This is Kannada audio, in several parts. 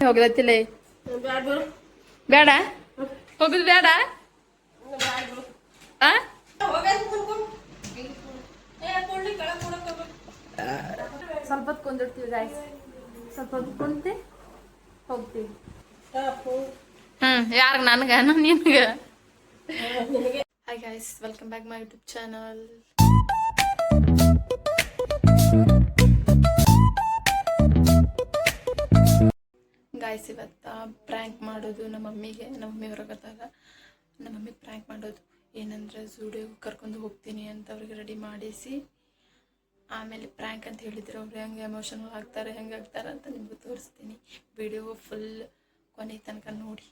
ಹೋಗ್ಲತ್ತಿಲ್ಲ ಬೇಡ ಹೋಗುದು ಬೇಡ ಸ್ವಲ್ಪ ಹೊತ್ತು ಕುಂದಿರ್ತೀವಿ ಗಾಯ್ಸ್ ಸ್ವಲ್ಪ ಹೊತ್ತು ಕುಂತಿ ಹೋಗ್ತೀವಿ ಯಾರಿಗೆ ನನಗ ನಿನಗ hi guys welcome back my YouTube channel guys ಇವತ್ತ ಪ್ರ್ಯಾಂಕ್ ಮಾಡೋದು ನಮ್ಮ ಮಮ್ಮಿ ಹೊರಗತ್ತಾಗ ನಮ್ಮ ಮಮ್ಮಿಗೆ ಪ್ರ್ಯಾಂಕ್ ಮಾಡೋದು ಏನಂದ್ರೆ ಝೂಡಿಯೋಗೆ ಕರ್ಕೊಂಡು ಹೋಗ್ತೀನಿ ಅಂತ ಅವ್ರಿಗೆ ರೆಡಿ ಮಾಡಿಸಿ ಆಮೇಲೆ ಪ್ರ್ಯಾಂಕ್ ಅಂತ ಹೇಳಿದ್ರು ಅವ್ರು ಹೆಂಗೆ ಎಮೋಷನಲ್ ಆಗ್ತಾರೆ ಹೆಂಗೆ ಆಗ್ತಾರೆ ಅಂತ ನಿಮಗೂ ತೋರಿಸ್ತೀನಿ ವಿಡಿಯೋ ಫುಲ್ ಕೊನೆ ತನಕ ನೋಡಿ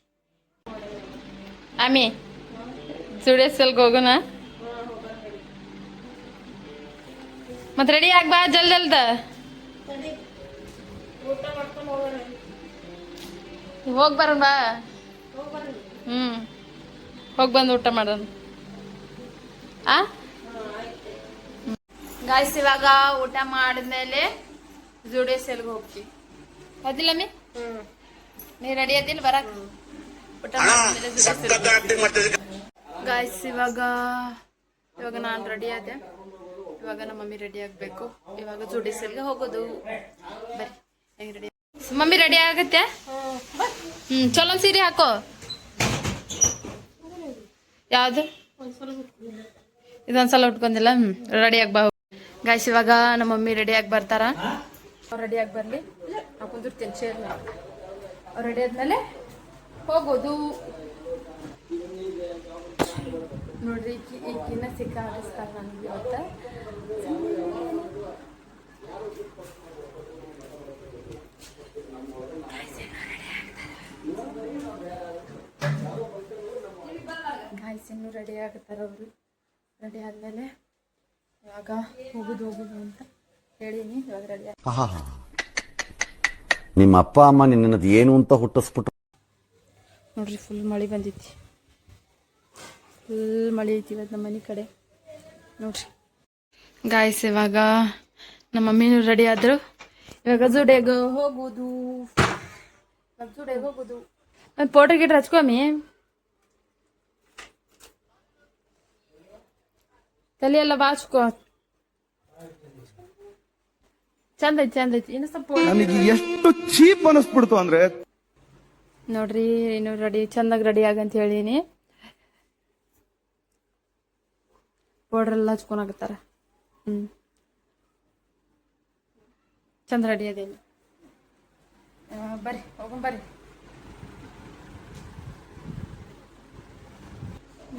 ಆಮಿ ಝೂಡಿಯೋ ಸೆಲ್ಗೆ ಹೋಗೋಣ ಮತ್ತೆ ರೆಡಿ ಆಗ್ಬಾ ಜಲ್ದ ಹೋಗಿ ಬರೋಣ ಬಾ ಹೋಗಿ ಬಂದು ಊಟ ಮಾಡೋಣ ಗಾಯ್ಸ್ ಇವಾಗ ಊಟ ಮಾಡಿದ್ಮೇಲೆ ಝೂಡಿಯೋ ಸೆಲ್ಗೆ ಹೋಗ್ತೀವಿ ಹೌದಿಲ್ಲ ಮೀ ನೀ ರೆಡಿ ಅದಿಲ್ಲ ಬರಕ್ ಊಟ ಮಾಡಿದ್ಮೇಲೆ ಗಾಯ್ಸ್ ಇವಾಗ ನಾನು ರೆಡಿ ಆದೆ ಇವಾಗ ನಮ್ಮ ಮಮ್ಮಿ ರೆಡಿ ಆಗಬೇಕು ಇವಾಗ ಝೂಡಿಯೋ ಸೆಲ್ಗೆ ಹೋಗೋದು ಬರೀ ಹೆಂಗೆ ರೆಡಿ ಮಮ್ಮಿ ರೆಡಿ ಆಗತ್ತೆ ಚಲೋ ಸೀರೆ ಹಾಕೋ ಯಾವುದು ಇದೊಂದ್ಸಲ ಉಟ್ಕೊಂಡಿಲ್ಲ ರೆಡಿ ಆಗಿ ಬಾ ಗಾಯ್ಸ್ ಇವಾಗ ನಮ್ಮ ಮಮ್ಮಿ ರೆಡಿ ಆಗಿ ಬರ್ತಾರ ಅವ್ರು ರೆಡಿ ಆಗಿ ಬರಲಿ ನಾವು ಕುಂದಿರ್ತೀನಿ ಚೇರ್ ಅವ್ರು ರೆಡಿ ಆದ್ಮೇಲೆ ಹೋಗೋದು ನೋಡ್ರಿ ಈಗಿನ ಸಿಕ್ಕಾಡಿಸ್ತಾರೆ ನನಗೆ ಇವತ್ತು ಗಾಯ್ಸ್ ಇನ್ನೂ ರೆಡಿ ಆಗುತ್ತಾರೆ ಅವರು ರೆಡಿ ಆದಮೇಲೆ ಇವಾಗ ಹೋಗುದು ಅಂತ ಹೇಳೀನಿ ಇವಾಗ ರೆಡಿ ನಿಮ್ಮ ಅಪ್ಪ ಅಮ್ಮ ನಿನ್ನದು ಏನು ಅಂತ ಹುಟ್ಟಿಸ್ಬಿಟ್ಟು ನೋಡ್ರಿ ಫುಲ್ ಮಳೆ ಬಂದಿತ್ತು ಫುಲ್ ಮಳೆ ಐತಿ ಇವತ್ತು ನಮ್ಮ ಮನೆ ಕಡೆ ನೋಡ್ರಿ ಗಾಯ್ಸ್ ಇವಾಗ ನಮ್ಮ ಮಮ್ಮಿನೂ ರೆಡಿ ಆದರು ಇವಾಗ ಝೂಡಿಯೋಗೆ ಹೋಗೋದು ಒಂದು ಪೌಡ್ರ್ ಗಿಟ್ರ್ ಹಚ್ಕೊಮ್ಮಿ ತಲೆ ಎಲ್ಲ ಬಾಚ್ಕೋ ಚಂದ ಐತಿ ಇನ್ನು ಸ್ವಲ್ಪ ನನಗೆ ಎಷ್ಟು ಚೀಪ್ ಅನಿಸ್ಬಿಡ್ತು ಅಂದ್ರೆ ನೋಡ್ರಿ ಇನ್ನು ರೆಡಿ ಚಂದಾಗಿ ರೆಡಿ ಆಗಂತ ಹೇಳಿನಿ ಪೌಡ್ರ್ ಎಲ್ಲ ಹಚ್ಕೊಳಕತ್ತಾರ ಚಂದ ರೆಡಿ ಅದೇನು ಬರ್ರಿ ಹೋಗೋಣ ಬರ್ರಿ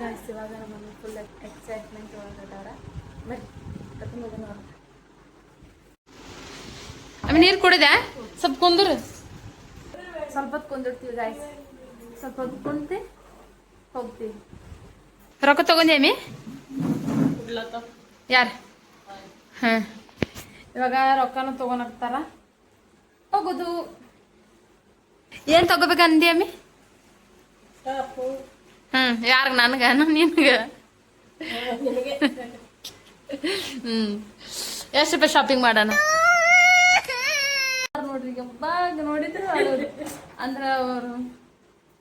ಗಾಯ್ಸ್ ಇವಾಗ ನಮ್ಮ ಮಮ್ಮಿ ಫುಲ್ ಎಕ್ಸೈಟ್ಮೆಂಟ್ ಒಳಗದಾರ ಬರ್ರಿ ಕರ್ಕೊಂಡು ಹೋಗೋಣ ಆಮೇಲೆ ನೀರು ಕುಡಿದೆ ಸ್ವಲ್ಪ ಕುಂದ್ರು ಸ್ವಲ್ಪ ಹೊತ್ತು ಕುಂದಿರ್ತೀವಿ ಗಾಯ್ಸ್ ಸ್ವಲ್ಪ ಹೊತ್ತು ಕುಂತಿ ಹೋಗ್ತೀವಿ ರೊಕ್ಕ ತಗೊಂಡೇಮಿ ಯಾರು ಇವಾಗ ರೊಕ್ಕನೂ ತಗೊಂಡೋಗ್ತಾರ ಹೋಗೋದು ಏನ್ ತಗೋಬೇಕು ಅಂದಿ ಅಮ್ಮಿ ಯಾರಿಗೆ ನನಗ ನಿನಗ ಎಷ್ಟು ರೂಪಾಯಿ ಶಾಪಿಂಗ್ ಮಾಡೋಣ ನೋಡ್ರಿ ಬಾಗ ನೋಡಿದ್ರು ಅಂದ್ರ ಅವರು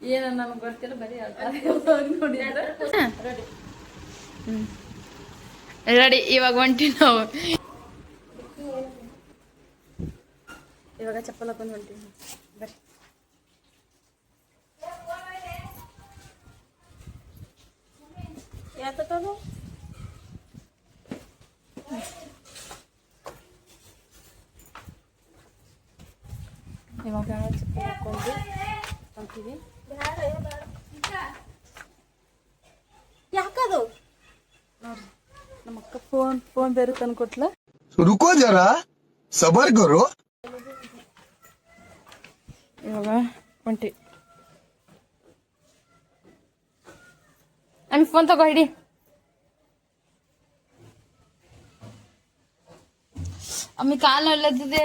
ಏನ ನಮ್ಗೆ ಗೊತ್ತಿಲ್ಲ ಬರೀ ನೋಡಿದ್ರು ರೆಡಿ ಇವಾಗ ಹೊಂಟಿ ನಾವು ಇವಾಗ ಚಪ್ಪಲ್ ಹಾಕೊಂಡು ಹೊಂಟೀವಿ ಬರ್ರಿ ಯಾತಕ್ಕದು ಇವಾಗ ಚಪ್ಪಲ್ ಹಾಕೊಂಡು ಹೊಂಟೀವಿ ಯಾಕದು ನೋಡ್ರಿ ನಮ್ಮ ಅಕ್ಕ ಫೋನ್ ಬೇರೆ ತಂದು ಕೊಟ್ಲ ರುಕೋ ಜರಾ ಸಬರ್ ಕರೋ ಇವಾಗ ಹೊಂಟಿ ಆಮೇಲೆ ಫೋನ್ ತಗೋ ಹಿಡಿ ಅಮ್ಮಿ ಕಾಲು ನೋಡ್ಲತ್ತಿದೆ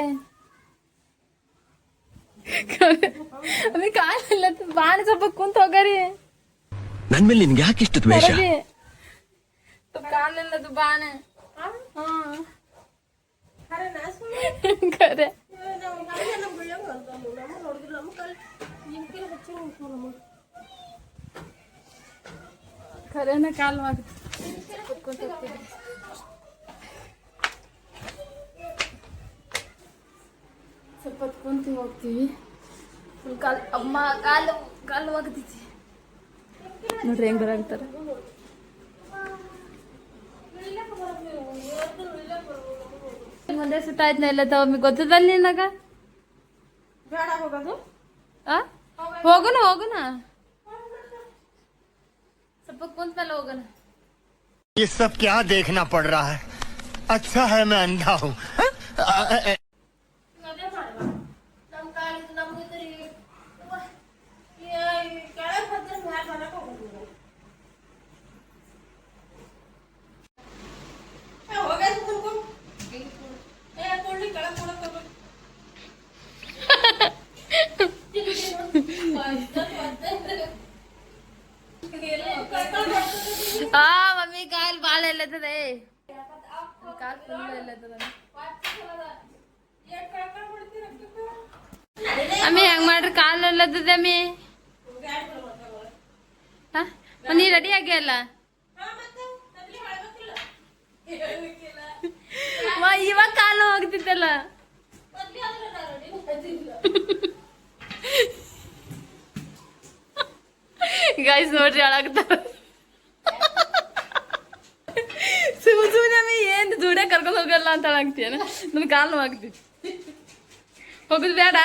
ಅಮ್ಮಿ ಕಾಲು ನೋಡ್ಲತ್ತಿದ್ ಬಾಣ ಸ್ವಲ್ಪ ಕುಂತ ಹೋಗರಿ ನನ್ ಮೇಲೆ ನಿನ್ಗೆ ಯಾಕೆ ಇಷ್ಟು ದ್ವೇಷ ಕಾಲು ಎಲ್ಲದು ಬಾಣ ಖರೆ ಖರೇನ ಕಾಲು ಆಗುತ್ತೆ ಕುತ್ಕೊಂತ ಹೋಗ್ತಿದ್ವಿ. ಸ್ವಲ್ಪ ಹೊತ್ಕೊಂತ ಹೋಗ್ತೀವಿ. ಫುಲ್ ಕಾಲು ಅಮ್ಮ ಕಾಲು ಆಗತೈತಿ ನೋಡ್ರಿ ಹೆಂಗ್ ಬರಾಗ್ತಾರೆ. ಒಂದೇ ಸುತ್ತ ಆಯ್ತು ಎಲ್ಲ ತಗೊಮ್ಮಿ ಗೊತ್ತದಲ್ಲ ನಿನಗ. ಹೋಗೋಣ ಸ್ವಲ್ಪ ಕುಂತ ಮೇಲೆ ಹೋಗೋಣ. ये सब क्या देखना पड़ रहा है? अच्छा है मैं अंधा हूँ. ಮಮ್ಮಿ ಕಾಲ್ ಬಾಳ ಎಲ್ಲತ್ತದೆ, ಕಾಲ್ ಫುಲ್ ಎಲ್ಲತದ. ಅಮ್ಮಿ ಹೆಂಗ್ ಮಾಡ್ರಿ ಕಾಲ್ ಎಲ್ಲತದೆ ಅಮ್ಮಿ. ನೀ ರೆಡಿ ಆಗ್ಯಲ್ಲ ಇವಾಗ ಕಾಲು ಹೋಗ್ತಿತ್ತಲ್ಲ. ಗೈಸ್ ನೋಡ್ರಿ ಹಾಳಾಗ್ತಾರ. ಸುಮ್ಮನೆ ಏನ್ ಜೂಡೆ ಕರ್ಕೊಂಡು ಹೋಗಲ್ಲ ಅಂತ ಹಾಳಾಗ್ತೀಯನ. ನನ್ ಕಾಲು ಆಗ್ತಿತ್ತು ಹೋಗುದು ಬೇಡ.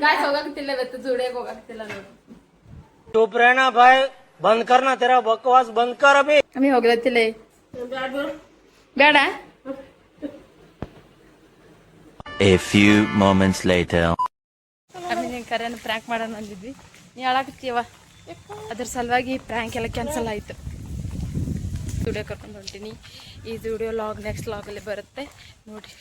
ಗಾಯ್ಸ್ ಹೋಗಾಗ್ತಿಲ್ಲ ಇವತ್ತು ಜೂಡೆಗೆ ಹೋಗಾಗ್ತಿಲ್ಲ ನೋಡಿ. चुप रहना भाई, बंद करना तेरा बकवास बंद कर अभी. ಅಮ್ಮಿ ಹೋಗ್ಲತ್ತಿಲ್ಲ ಬೇಡ. A few moments later. ಅಮ್ಮಿ ನೀನ್ ಕರೆಯನ್ನು ಪ್ರ್ಯಾಂಕ್ ಮಾಡೋಣ ಅಂದಿದ್ವಿ, ನೀ ಹಾಳಾಗ್ತೀಯವ. ಅದ್ರ ಸಲುವಾಗಿ ಪ್ರ್ಯಾಂಕ್ ಎಲ್ಲ ಕ್ಯಾನ್ಸಲ್ ಆಯ್ತು. ವಿಡಿಯೋ ಕರ್ಕೊಂಡು ಹೊಂಟೀನಿ. ಈ ವಿಡಿಯೋ ಲಾಗ್ ನೆಕ್ಸ್ಟ್ ಲಾಗಲ್ಲಿ ಬರುತ್ತೆ ನೋಡಿ.